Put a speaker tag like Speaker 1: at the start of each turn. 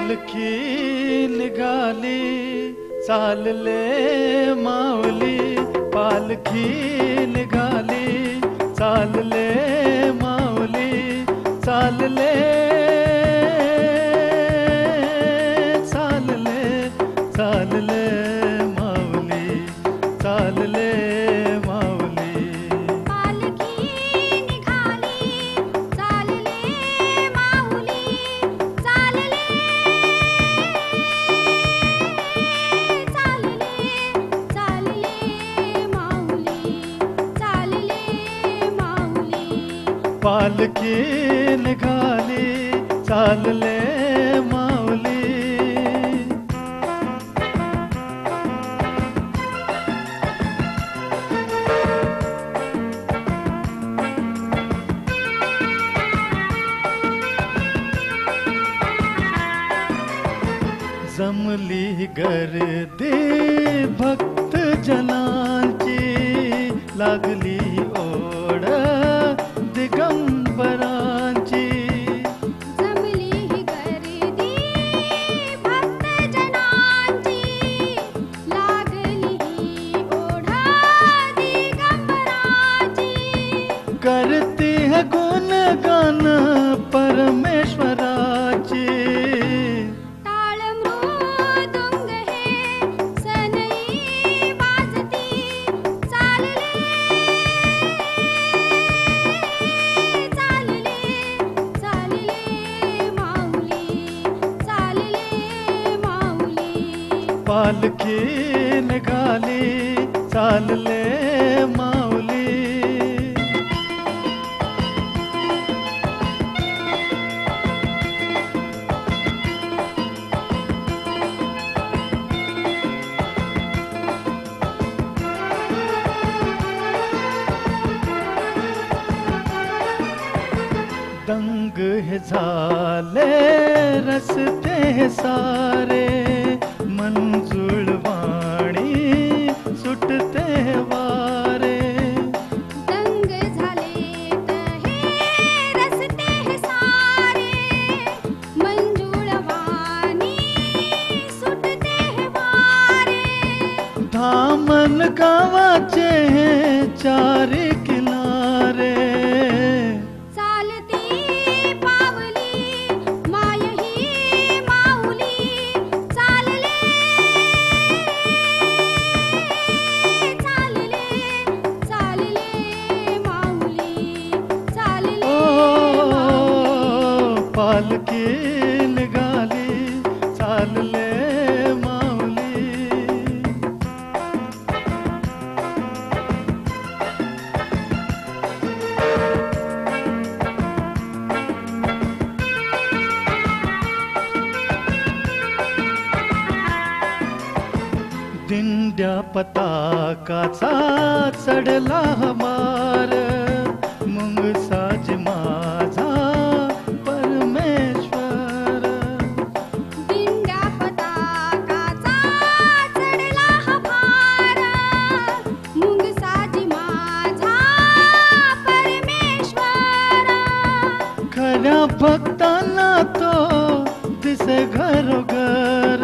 Speaker 1: पालखी निघाली चालले माऊली, पालखी निघाली चालले माऊली, चालले चालले चालले माऊली, चालले माऊली।
Speaker 2: पालखी निघाली चालले माऊली, चालले चालले चालले माऊली, चालले माऊली।
Speaker 1: पालखी निघाली चालले माऊली। जमली गर्दी भक्त जनांची, लागली ओढ दिगंबरांची।
Speaker 2: जमली गर्दी भक्त जनांची, लागली ओढ दिगंबरांची।
Speaker 1: करती है गुणगान परमेश्वराची,
Speaker 2: टाळ मृदुंग हे सनई वाजती, चालले चालले चालले माऊली, चालले माऊली।
Speaker 1: पालखी निघाली चालले माऊली। दंग है झाले रस्ते है सारे, मंजुळवाणी सुटते है वारे।
Speaker 2: दंग झालेत हे रस्ते हे सारे, मंजुळवाणी सुटते हे वारे।
Speaker 1: धामन गावाचे हे चारी किनारे,
Speaker 2: चालती पावली माय ही माऊली, चालले चालले चालले माऊली, चालले
Speaker 1: ओ
Speaker 2: माऊली।
Speaker 1: पालखी निघाली चालले माऊली। दिंड्या पताकाचा चढला हमार, मुंगसाज माझा परमेश्वर।
Speaker 2: दिंड्या पताकाचा चढला हा भार, मुंगसाजी माझा परमेश्वर।
Speaker 1: खऱ्या भक्तांना तो दिसे घरोघर,